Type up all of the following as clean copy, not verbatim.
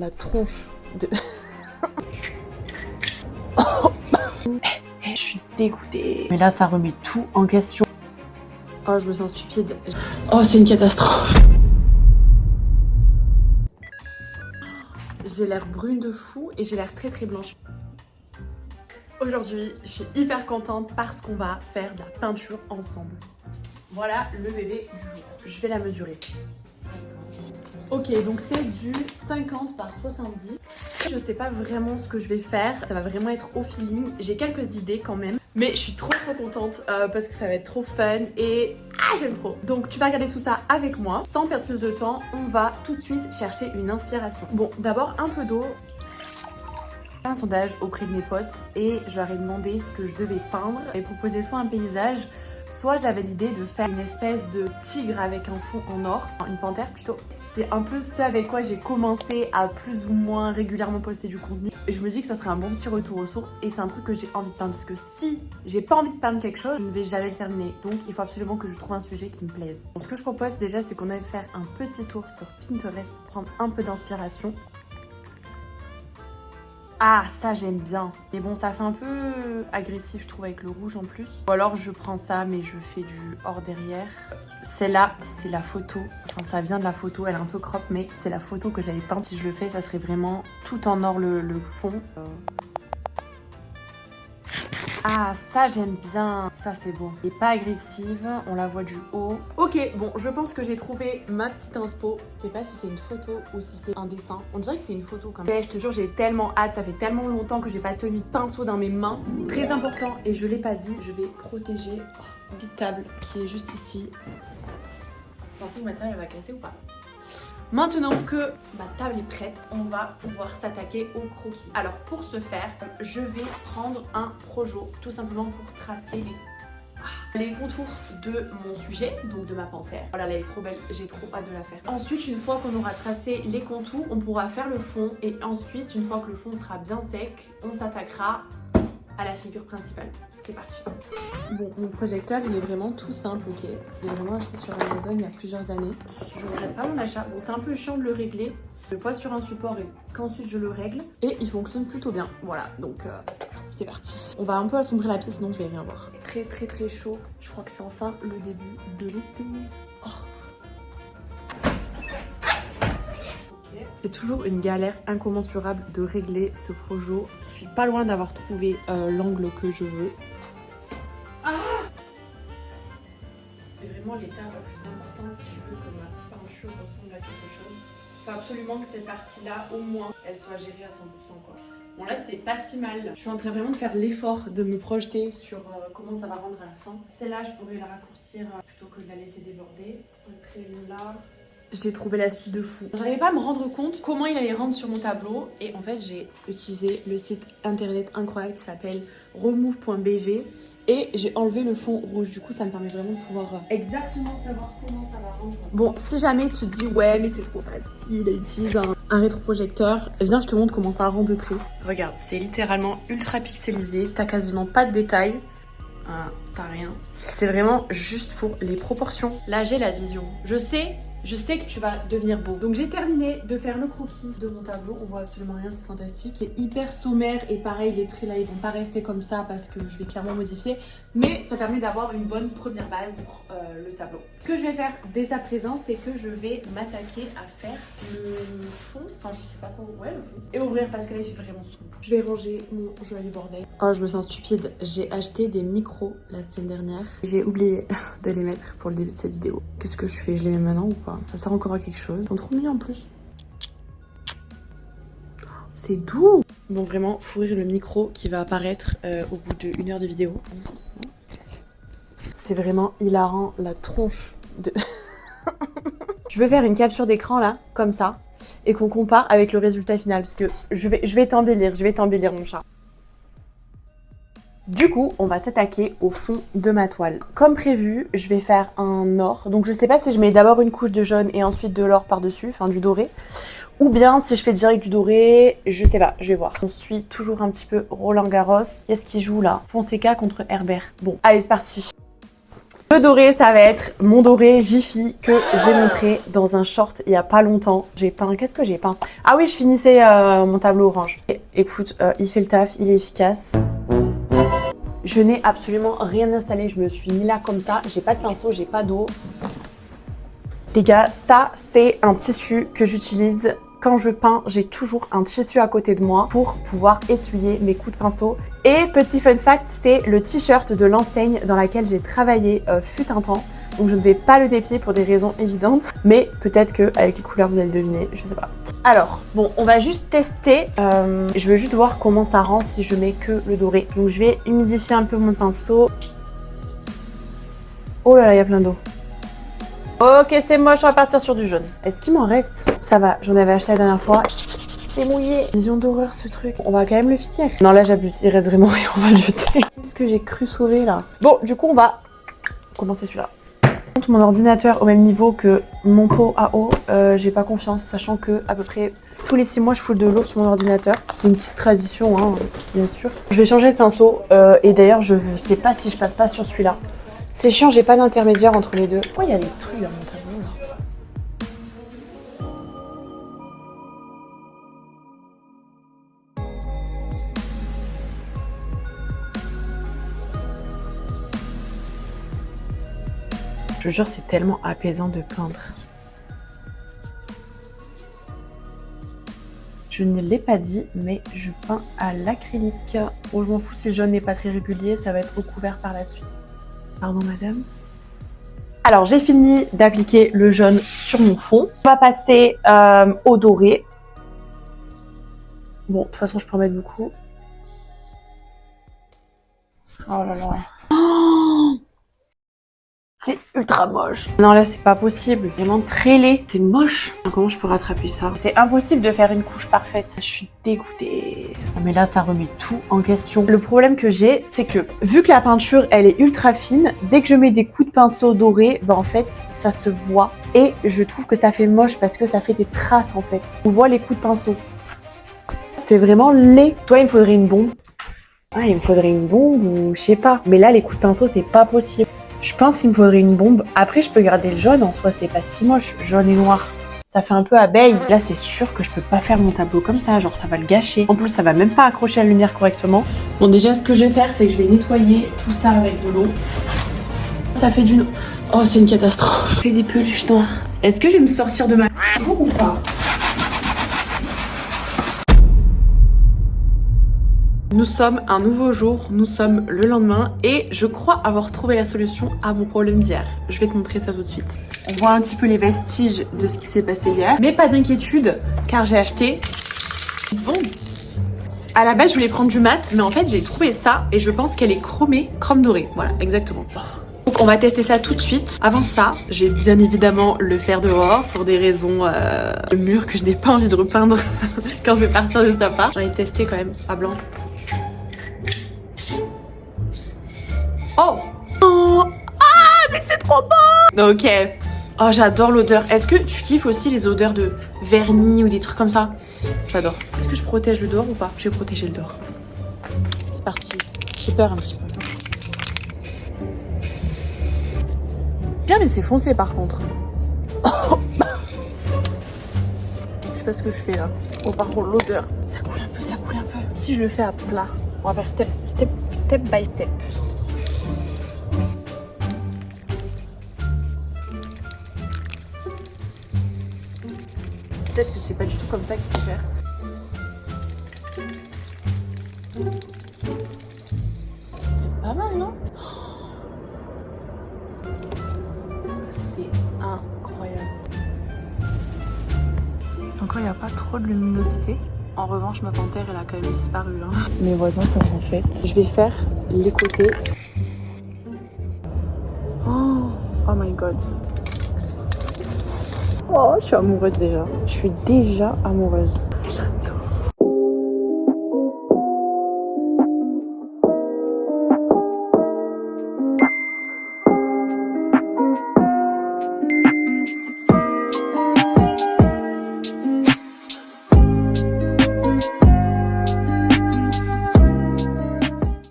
La tronche de... Je suis dégoûtée. Mais là, ça remet tout en question. Oh, je me sens stupide. Oh, c'est une catastrophe. J'ai l'air brune de fou et j'ai l'air très très blanche. Aujourd'hui, je suis hyper contente parce qu'on va faire de la peinture ensemble. Voilà le bébé du jour. Je vais la mesurer. Ok, donc c'est du 50 par 70. Je sais pas vraiment ce que je vais faire. Ça va vraiment être au feeling. J'ai quelques idées quand même. Mais je suis trop contente parce que ça va être trop fun et j'aime trop. Donc tu vas regarder tout ça avec moi. Sans perdre plus de temps, on va tout de suite chercher une inspiration. Bon, d'abord un peu d'eau. Un sondage auprès de mes potes et je leur ai demandé ce que je devais peindre et proposer soit un paysage, soit j'avais l'idée de faire une espèce de tigre avec un fond en or, une panthère plutôt. C'est un peu ce avec quoi j'ai commencé à plus ou moins régulièrement poster du contenu. Et je me dis que ça serait un bon petit retour aux sources et c'est un truc que j'ai envie de peindre parce que si j'ai pas envie de peindre quelque chose, je ne vais jamais le terminer. Donc il faut absolument que je trouve un sujet qui me plaise. Donc, ce que je propose déjà, c'est qu'on aille faire un petit tour sur Pinterest pour prendre un peu d'inspiration. Ah, ça j'aime bien. Mais bon, ça fait un peu agressif, je trouve, avec le rouge en plus. Ou alors je prends ça, mais je fais du hors derrière. Celle-là, c'est la photo. Enfin, ça vient de la photo. Elle est un peu crop, mais c'est la photo que j'avais peinte. Si je le fais, ça serait vraiment tout en or le fond. Ah, ça j'aime bien. Ça c'est beau. Elle est pas agressive, on la voit du haut. Ok, bon, je pense que j'ai trouvé ma petite inspo. Je sais pas si c'est une photo ou si c'est un dessin. On dirait que c'est une photo quand même. Ouais, je te jure, j'ai tellement hâte. Ça fait tellement longtemps que j'ai pas tenu de pinceau dans mes mains. Très important, et je l'ai pas dit, je vais protéger une petite table qui est juste ici. Vous pensez que ma table elle va casser ou pas? Maintenant que ma table est prête, on va pouvoir s'attaquer au croquis. Alors pour ce faire, je vais prendre un projo, tout simplement pour tracer les contours de mon sujet, donc de ma panthère. Voilà, elle est trop belle, j'ai trop hâte de la faire. Ensuite, une fois qu'on aura tracé les contours, on pourra faire le fond. Et ensuite, une fois que le fond sera bien sec, on s'attaquera à la figure principale. C'est parti. Bon, mon projecteur, il est vraiment tout simple, ok. Je l'ai vraiment acheté sur Amazon il y a plusieurs années. Je ne regrette pas mon achat. Bon, c'est un peu chiant de le régler. Je le pose sur un support et qu'ensuite je le règle. Et il fonctionne plutôt bien. Voilà, donc c'est parti. On va un peu assombrir la pièce, sinon je vais rien voir. Très chaud. Je crois que c'est enfin le début de l'été. Oh. C'est toujours une galère incommensurable de régler ce projo. Je suis pas loin d'avoir trouvé l'angle que je veux. Ah, c'est vraiment l'étape la plus importante si je veux que ma peinture ressemble à quelque chose. Il faut absolument que cette partie-là, au moins, elle soit gérée à 100% quoi. Bon là, c'est pas si mal. Je suis en train vraiment de faire l'effort de me projeter sur comment ça va rendre à la fin. Celle-là, je pourrais la raccourcir plutôt que de la laisser déborder. Un crayon là. J'ai trouvé l'astuce de fou. J'arrivais pas à me rendre compte comment il allait rendre sur mon tableau. Et en fait, j'ai utilisé le site internet incroyable qui s'appelle remove.bg. Et j'ai enlevé le fond rouge. Du coup, ça me permet vraiment de pouvoir exactement savoir comment ça va rendre. Bon, si jamais tu te dis, ouais, mais c'est trop facile à utiliser un rétroprojecteur, viens, je te montre comment ça rend de près. Regarde, c'est littéralement ultra pixelisé. T'as quasiment pas de détails. Ah, t'as rien. C'est vraiment juste pour les proportions. Là, j'ai la vision. Je sais que tu vas devenir beau. Donc j'ai terminé de faire le croquis de mon tableau. On voit absolument rien, c'est fantastique. C'est hyper sommaire et pareil, les traits là, ils vont pas rester comme ça parce que je vais clairement modifier. Mais ça permet d'avoir une bonne première base pour le tableau. Ce que je vais faire dès à présent, c'est que je vais m'attaquer à faire le fond. Enfin, je sais pas trop. Ouais, le fond. Et ouvrir parce que là, il fait vraiment sombre. Je vais ranger mon joli bordel. Oh, je me sens stupide. J'ai acheté des micros la semaine dernière. J'ai oublié de les mettre pour le début de cette vidéo. Qu'est-ce que je fais? Je les mets maintenant ou pas? Ça sert encore à quelque chose. Ils sont trop mignons en plus. C'est doux. Bon, vraiment, faut ouvrir le micro qui va apparaître au bout d'1 heure de vidéo. C'est vraiment hilarant, la tronche de... Je veux faire une capture d'écran là, comme ça, et qu'on compare avec le résultat final, parce que je vais t'embellir mon chat. Du coup, on va s'attaquer au fond de ma toile. Comme prévu, je vais faire un or. Donc je sais pas si je mets d'abord une couche de jaune et ensuite de l'or par-dessus, enfin du doré. Ou bien si je fais direct du doré, je sais pas, je vais voir. On suit toujours un petit peu Roland Garros. Qu'est-ce qu'il joue là? Fonseca contre Herbert. Bon, allez, c'est parti. Le doré, ça va être mon doré Jiffy que j'ai montré dans un short il y a pas longtemps. J'ai peint, qu'est-ce que j'ai peint? Ah oui, je finissais mon tableau orange. Et, écoute, il fait le taf, il est efficace. Je n'ai absolument rien installé, je me suis mis là comme ça. J'ai pas de pinceau, j'ai pas d'eau. Les gars, ça c'est un tissu que j'utilise. Quand je peins, j'ai toujours un tissu à côté de moi pour pouvoir essuyer mes coups de pinceau. Et petit fun fact, c'est le t-shirt de l'enseigne dans laquelle j'ai travaillé fut un temps. Donc je ne vais pas le déplier pour des raisons évidentes. Mais peut-être qu'avec les couleurs, vous allez le deviner, je sais pas. Alors, bon, on va juste tester. Je veux juste voir comment ça rend si je mets que le doré. Donc je vais humidifier un peu mon pinceau. Oh là là, il y a plein d'eau. Ok, c'est moche, on va partir sur du jaune. Est-ce qu'il m'en reste? Ça va, j'en avais acheté la dernière fois. C'est mouillé. Vision d'horreur ce truc. On va quand même le finir. Non, là j'abuse, il reste vraiment rien, on va le jeter. Qu'est-ce que j'ai cru sauver là? Bon, du coup, on va commencer celui-là. Mon ordinateur au même niveau que mon pot à eau, j'ai pas confiance, sachant que à peu près tous les 6 mois, je fous de l'eau sur mon ordinateur. C'est une petite tradition, hein, bien sûr. Je vais changer de pinceau et d'ailleurs, je sais pas si je passe pas sur celui-là. C'est chiant, j'ai pas d'intermédiaire entre les deux. Pourquoi il y a des trucs dans mon tableau là? Je vous jure, c'est tellement apaisant de peindre. Je ne l'ai pas dit, mais je peins à l'acrylique. Bon, je m'en fous si le jaune n'est pas très régulier, ça va être recouvert par la suite. Pardon, madame. Alors, j'ai fini d'appliquer le jaune sur mon fond. On va passer au doré. Bon, de toute façon, je peux en mettre beaucoup. Oh là là. Oh, c'est ultra moche. Non, là, c'est pas possible. Vraiment très laid. C'est moche. Comment je peux rattraper ça? C'est impossible de faire une couche parfaite. Je suis dégoûtée. Non, mais là, ça remet tout en question. Le problème que j'ai, c'est que vu que la peinture, elle est ultra fine, dès que je mets des coups de pinceau dorés, bah en fait, ça se voit. Et je trouve que ça fait moche parce que ça fait des traces, en fait. On voit les coups de pinceau. C'est vraiment laid. Toi, il me faudrait une bombe. Ah, il me faudrait une bombe ou je sais pas. Mais là, les coups de pinceau, c'est pas possible. Je pense qu'il me faudrait une bombe. Après, je peux garder le jaune. En soi, c'est pas si moche. Jaune et noir. Ça fait un peu abeille. Là, c'est sûr que je peux pas faire mon tableau comme ça. Genre, ça va le gâcher. En plus, ça va même pas accrocher la lumière correctement. Bon, déjà, ce que je vais faire, c'est que je vais nettoyer tout ça avec de l'eau. Ça fait du... Oh, c'est une catastrophe. Je fais des peluches noires. Est-ce que je vais me sortir de ma jour ou pas? Nous sommes un nouveau jour, nous sommes le lendemain et je crois avoir trouvé la solution à mon problème d'hier. Je vais te montrer ça tout de suite. On voit un petit peu les vestiges de ce qui s'est passé hier. Mais pas d'inquiétude car j'ai acheté une bombe. À la base je voulais prendre du mat mais en fait j'ai trouvé ça et je pense qu'elle est chromée, chrome doré. Voilà, exactement. Donc on va tester ça tout de suite. Avant ça, je vais bien évidemment le faire dehors pour des raisons le mur que je n'ai pas envie de repeindre quand je vais partir de cet appart. J'en ai testé quand même à blanc. Oh! Oh! Ah, mais c'est trop bon! Ok. Oh, j'adore l'odeur. Est-ce que tu kiffes aussi les odeurs de vernis ou des trucs comme ça? J'adore. Est-ce que je protège le dehors ou pas? Je vais protéger le dehors. C'est parti. J'ai peur un petit peu. Bien, mais c'est foncé par contre. Je sais pas ce que je fais là. Oh, par contre, l'odeur. Ça coule un peu, ça coule un peu. Si je le fais à plat, on va faire step by step. Peut-être que c'est pas du tout comme ça qu'il faut faire. C'est pas mal, non? C'est incroyable. Encore, il n'y a pas trop de luminosité. En revanche, ma panthère, elle a quand même disparu. Hein. Mes voisins sont en fête. Je vais faire les côtés. Oh my god. Oh, je suis amoureuse déjà. Je suis déjà amoureuse. J'adore.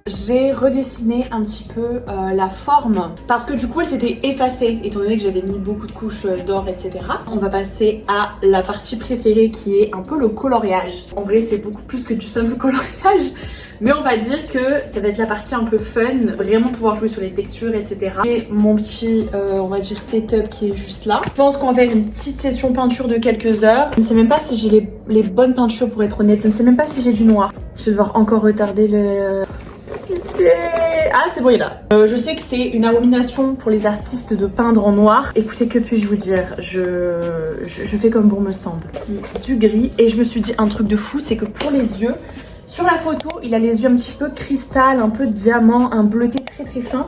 J'ai redessiner un petit peu la forme parce que du coup elle s'était effacée étant donné que j'avais mis beaucoup de couches d'or, etc. On va passer à la partie préférée qui est un peu le coloriage. En vrai c'est beaucoup plus que du simple coloriage, mais on va dire que ça va être la partie un peu fun, vraiment pouvoir jouer sur les textures, etc. Et mon petit, on va dire setup qui est juste là. Je pense qu'on va faire une petite session peinture de quelques heures. Je ne sais même pas si j'ai les bonnes peintures pour être honnête. Je ne sais même pas si j'ai du noir. Je vais devoir encore retarder le... Ah c'est bon il est là. Je sais que c'est une abomination pour les artistes de peindre en noir. Écoutez, que puis-je vous dire, je fais comme bon me semble. C'est du gris et je me suis dit un truc de fou, c'est que pour les yeux, sur la photo il a les yeux un petit peu cristal, un peu diamant, un bleuté très très fin.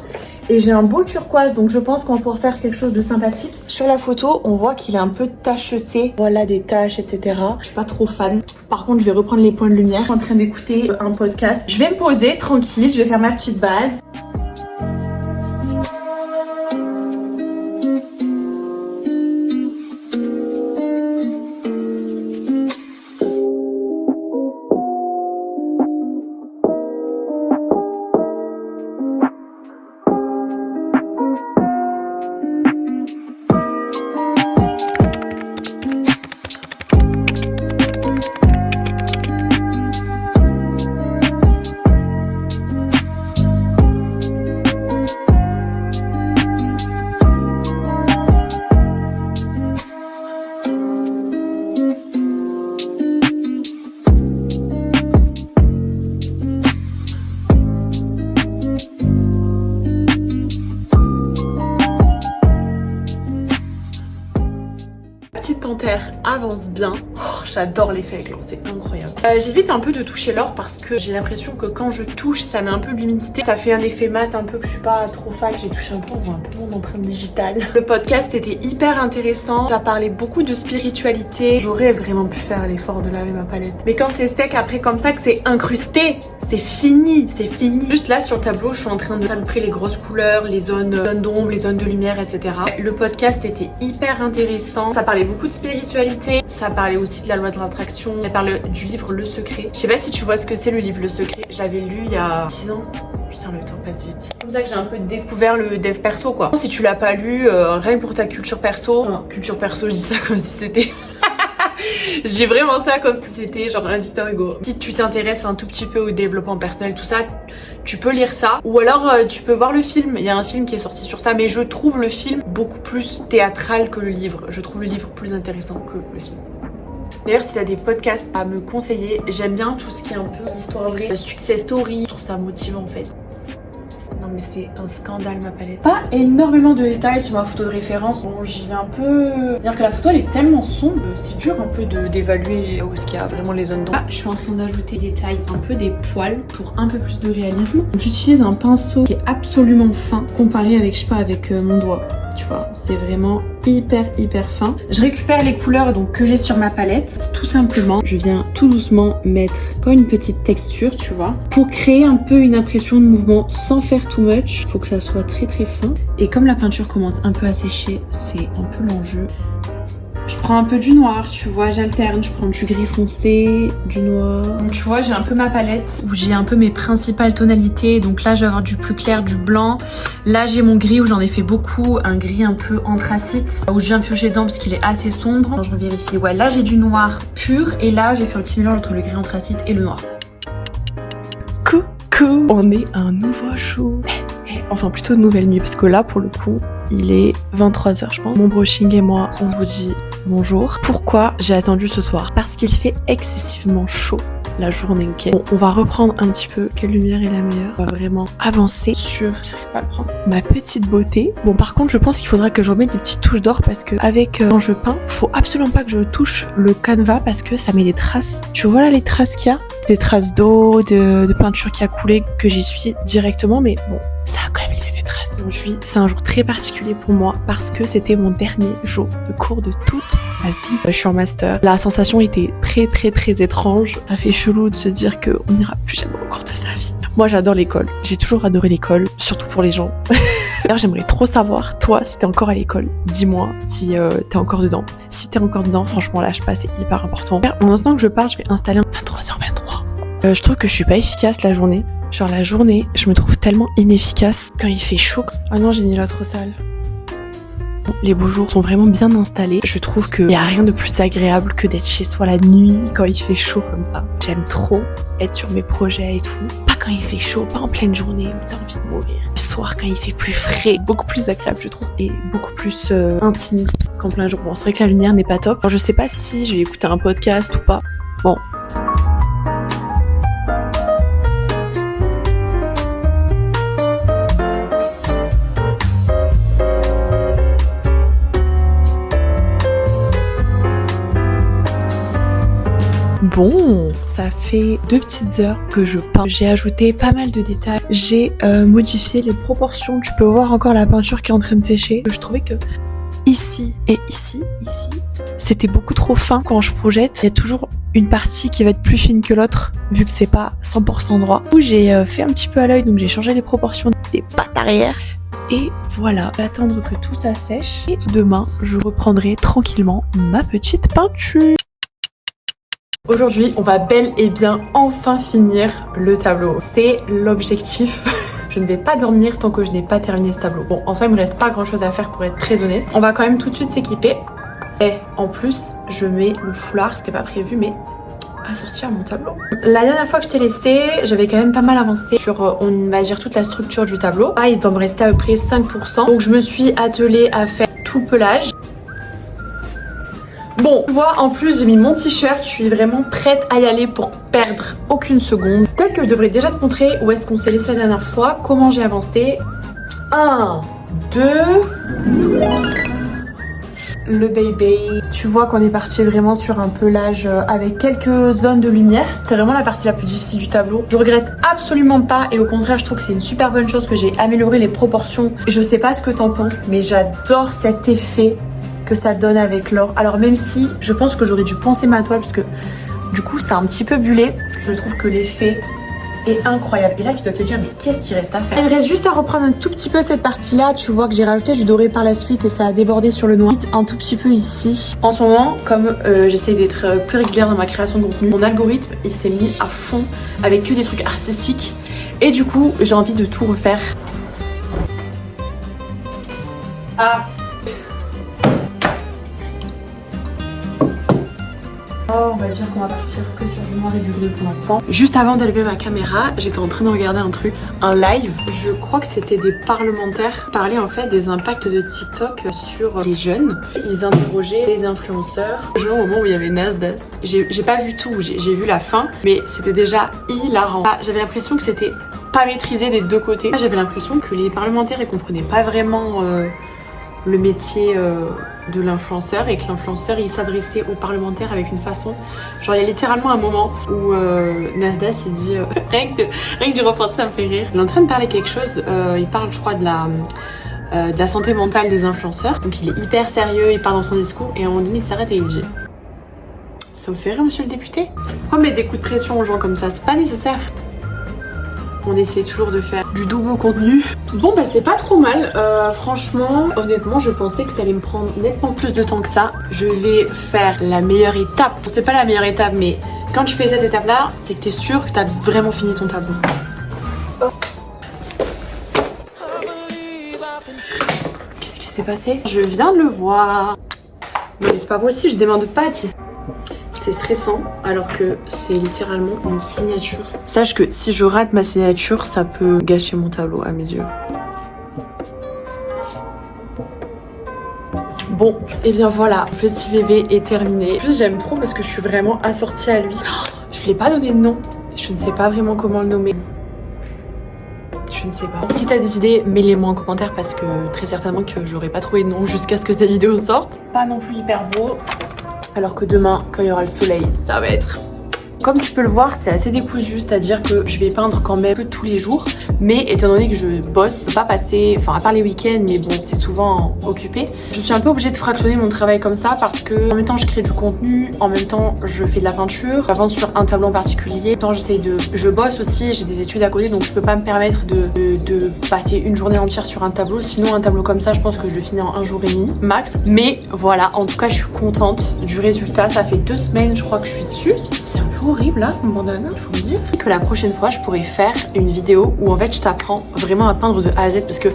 Et j'ai un beau turquoise, donc je pense qu'on va pouvoir faire quelque chose de sympathique. Sur la photo, on voit qu'il est un peu tacheté. Voilà, des taches, etc. Je suis pas trop fan. Par contre, je vais reprendre les points de lumière. Je suis en train d'écouter un podcast. Je vais me poser tranquille, je vais faire ma petite base. Panthère avance bien. Oh, j'adore l'effet avec l'or, c'est incroyable. J'évite un peu de toucher l'or parce que j'ai l'impression que quand je touche, ça met un peu l'humidité. Ça fait un effet mat un peu que je suis pas trop fan. J'ai touché un peu, on voit un peu mon empreinte digitale. Le podcast était hyper intéressant. Ça parlait beaucoup de spiritualité. J'aurais vraiment pu faire l'effort de laver ma palette. Mais quand c'est sec, après comme ça, que c'est incrusté, c'est fini, c'est fini. Juste là sur le tableau, je suis en train de faire à peu près les grosses couleurs, les zones d'ombre, les zones de lumière, etc. Le podcast était hyper intéressant. Ça parlait beaucoup de spiritualité. Ça parlait aussi de la loi de l'attraction. Ça parlait du livre Le Secret. Je sais pas si tu vois ce que c'est le livre Le Secret. Je l'avais lu il y a 6 ans. Putain, le temps passe vite. C'est comme ça que j'ai un peu découvert le dev perso, quoi. Si tu l'as pas lu, rien que pour ta culture perso. Enfin, culture perso, je dis ça comme si c'était... J'ai vraiment ça comme si c'était genre un Victor Hugo. Si tu t'intéresses un tout petit peu au développement personnel, tout ça, tu peux lire ça. Ou alors tu peux voir le film. Il y a un film qui est sorti sur ça, mais je trouve le film beaucoup plus théâtral que le livre. Je trouve le livre plus intéressant que le film. D'ailleurs, si t'as des podcasts à me conseiller, j'aime bien tout ce qui est un peu histoire vraie, success story. Je trouve ça motivant en fait. Non mais c'est un scandale ma palette. Pas énormément de détails sur ma photo de référence. Bon, j'y vais un peu... dire que la photo elle est tellement sombre, c'est dur un peu d'évaluer où est-ce qu'il y a vraiment les zones d'ombre. Ah, je suis en train d'ajouter des détails, un peu des poils pour un peu plus de réalisme. J'utilise un pinceau qui est absolument fin comparé avec, je sais pas, avec mon doigt. Tu vois, c'est vraiment hyper fin. Je récupère les couleurs donc que j'ai sur ma palette. Tout simplement, je viens tout doucement mettre comme une petite texture, tu vois, pour créer un peu une impression de mouvement sans faire too much. Faut que ça soit très fin. Et comme la peinture commence un peu à sécher, c'est un peu l'enjeu. Je prends un peu du noir, tu vois, j'alterne, je prends du gris foncé, du noir. Donc tu vois, j'ai un peu ma palette où j'ai un peu mes principales tonalités. Donc là, je vais avoir du plus clair, du blanc. Là, j'ai mon gris où j'en ai fait beaucoup, un gris un peu anthracite, où je viens piocher dedans parce qu'il est assez sombre. Alors, je vérifie, ouais, là j'ai du noir pur et là j'ai fait un petit mélange entre le gris anthracite et le noir. Coucou, on est un nouveau jour. Enfin plutôt une nouvelle nuit parce que là pour le coup il est 23h je pense. Mon brushing et moi on vous dit bonjour. Pourquoi j'ai attendu ce soir? Parce qu'il fait excessivement chaud la journée, ok. Bon, on va reprendre un petit peu quelle lumière est la meilleure. On va vraiment avancer sur, j'arrive pas à le prendre, ma petite beauté. Bon par contre je pense qu'il faudra que je remette des petites touches d'or parce que avec quand je peins, faut absolument pas que je touche le canevas parce que ça met des traces. Tu vois là les traces qu'il y a? Des traces d'eau, de peinture qui a coulé que j'essuie directement, mais bon, ça a quand même laissé des traces. Aujourd'hui, c'est un jour très particulier pour moi parce que c'était mon dernier jour de cours de toute ma vie. Je suis en master. La sensation était très étrange. Ça fait chelou de se dire qu'on n'ira plus jamais au cours de sa vie. Moi, j'adore l'école. J'ai toujours adoré l'école, surtout pour les gens. D'ailleurs, j'aimerais trop savoir, toi, si t'es encore à l'école, dis-moi si t'es encore dedans. Si t'es encore dedans, franchement, lâche pas, c'est hyper important. En attendant que je parte, je vais installer un 23h23. Je trouve que je suis pas efficace la journée. Genre la journée, je me trouve tellement inefficace quand il fait chaud. Ah non, j'ai mis l'autre au sale. Les beaux jours sont vraiment bien installés. Je trouve qu'il n'y a rien de plus agréable que d'être chez soi la nuit quand il fait chaud comme ça. J'aime trop être sur mes projets et tout. Pas quand il fait chaud, pas en pleine journée où t'as envie de mourir. Le soir quand il fait plus frais, beaucoup plus agréable je trouve. Et beaucoup plus intimiste qu'en plein jour. Bon, c'est vrai que la lumière n'est pas top. Alors, je sais pas si je vais écouter un podcast ou pas. Bon. Bon, ça fait 2 petites heures que je peins. J'ai ajouté pas mal de détails. J'ai modifié les proportions. Tu peux voir encore la peinture qui est en train de sécher. Je trouvais que ici et ici, c'était beaucoup trop fin quand je projette. Il y a toujours une partie qui va être plus fine que l'autre, vu que c'est pas 100% droit. Du coup, j'ai fait un petit peu à l'œil, donc j'ai changé les proportions des pattes arrière. Et voilà, je vais attendre que tout ça sèche. Et demain, je reprendrai tranquillement ma petite peinture. Aujourd'hui, on va bel et bien enfin finir le tableau. C'est l'objectif. Je ne vais pas dormir tant que je n'ai pas terminé ce tableau. Bon, en soi, il me reste pas grand chose à faire pour être très honnête. On va quand même tout de suite s'équiper. Et en plus, je mets le foulard, c'était pas prévu, mais à sortir mon tableau. La dernière fois que je t'ai laissé, j'avais quand même pas mal avancé sur, on va dire, toute la structure du tableau. Ah, il doit me rester à peu près 5%. Donc je me suis attelée à faire tout le pelage. Bon, tu vois, en plus j'ai mis mon t-shirt, je suis vraiment prête à y aller pour perdre aucune seconde. Peut-être que je devrais déjà te montrer où est-ce qu'on s'est laissé la dernière fois, comment j'ai avancé. 1, 2... Le baby. Tu vois qu'on est parti vraiment sur un pelage avec quelques zones de lumière. C'est vraiment la partie la plus difficile du tableau. Je regrette absolument pas et au contraire je trouve que c'est une super bonne chose que j'ai amélioré les proportions. Je sais pas ce que t'en penses mais j'adore cet effet que ça donne avec l'or. Alors même si je pense que j'aurais dû poncer ma toile parce que du coup c'est un petit peu bullé, je trouve que l'effet est incroyable. Et là tu dois te dire mais qu'est-ce qu'il reste à faire? Il reste juste à reprendre un tout petit peu cette partie là. Tu vois que j'ai rajouté du doré par la suite et ça a débordé sur le noir. Un tout petit peu ici. En ce moment comme j'essaie d'être plus régulière dans ma création de contenu, mon algorithme il s'est mis à fond avec que des trucs artistiques et du coup j'ai envie de tout refaire. Ah, on va dire qu'on va partir que sur du noir et du gris pour l'instant. Juste avant d'allumer ma caméra, j'étais en train de regarder un truc, un live. Je crois que c'était des parlementaires qui parlaient en fait des impacts de TikTok sur les jeunes. Ils interrogeaient les influenceurs. Au moment où il y avait Nasdaq. J'ai pas vu tout, j'ai vu la fin, mais c'était déjà hilarant. J'avais l'impression que c'était pas maîtrisé des deux côtés. J'avais l'impression que les parlementaires ils comprenaient pas vraiment le métier de l'influenceur et que l'influenceur il s'adressait aux parlementaires avec une façon genre il y a littéralement un moment où Nasdaq il dit rien que du reporter ça me fait rire. Il est en train de parler quelque chose, il parle je crois de la santé mentale des influenceurs, donc il est hyper sérieux, il parle dans son discours et à un moment donné il s'arrête et il dit ça me fait rire monsieur le député, pourquoi mettre des coups de pression aux gens comme ça, c'est pas nécessaire. On essaie toujours de faire du double contenu. Bon bah c'est pas trop mal, franchement, honnêtement je pensais que ça allait me prendre nettement plus de temps que ça. Je vais faire la meilleure étape, c'est pas la meilleure étape mais quand tu fais cette étape là, c'est que t'es sûr que t'as vraiment fini ton tableau. Qu'est-ce qui s'est passé? Je viens de le voir. Mais c'est pas possible, je demande pas. C'est stressant alors que c'est littéralement une signature. Sache que si je rate ma signature, ça peut gâcher mon tableau à mes yeux. Bon, et bien voilà, petit bébé est terminé. En plus j'aime trop parce que je suis vraiment assortie à lui. Je lui ai pas donné de nom. Je ne sais pas vraiment comment le nommer. Je ne sais pas. Si t'as des idées, mets-les-moi en commentaire parce que très certainement que j'aurais pas trouvé de nom jusqu'à ce que cette vidéo sorte. Pas non plus hyper beau. Alors que demain, quand il y aura le soleil, ça va être... Comme tu peux le voir, c'est assez décousu, c'est-à-dire que je vais peindre quand même tous les jours. Mais étant donné que je bosse, je peux pas passer, enfin à part les week-ends, mais bon, c'est souvent occupé. Je suis un peu obligée de fractionner mon travail comme ça parce que en même temps je crée du contenu, en même temps je fais de la peinture, j'avance sur un tableau en particulier. En même temps je bosse aussi, j'ai des études à côté, donc je peux pas me permettre de passer une journée entière sur un tableau. Sinon un tableau comme ça, je pense que je le finis en 1 jour et demi max. Mais voilà, en tout cas je suis contente du résultat. Ça fait 2 semaines je crois que je suis dessus. C'est un peu horrible là, mon bandana, faut me dire. Que la prochaine fois, je pourrais faire une vidéo où en fait je t'apprends vraiment à peindre de A à Z parce que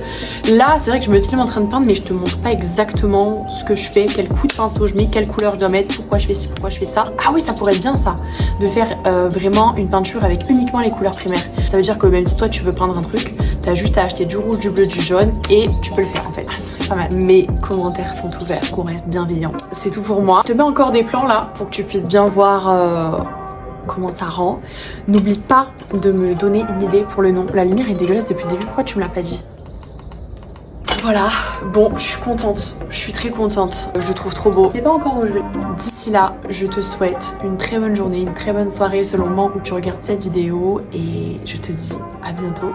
là, c'est vrai que je me filme en train de peindre mais je te montre pas exactement ce que je fais, quel coup de pinceau je mets, quelle couleur je dois mettre, pourquoi je fais ci, pourquoi je fais ça. Ah oui, ça pourrait être bien ça, de faire vraiment une peinture avec uniquement les couleurs primaires. Ça veut dire que même si toi tu veux peindre un truc, t'as juste à acheter du rouge, du bleu, du jaune et tu peux le faire en fait. Ah, ce serait pas mal. Mes commentaires sont ouverts, qu'on reste bienveillant. C'est tout pour moi. Je te mets encore des plans là pour que tu puisses bien voir comment ça rend. N'oublie pas de me donner une idée pour le nom. La lumière est dégueulasse depuis le début, pourquoi tu me l'as pas dit? Voilà, bon, je suis contente, je suis très contente, je le trouve trop beau. Je sais pas encore où je vais. D'ici là, je te souhaite une très bonne journée, une très bonne soirée selon le moment où tu regardes cette vidéo et je te dis à bientôt.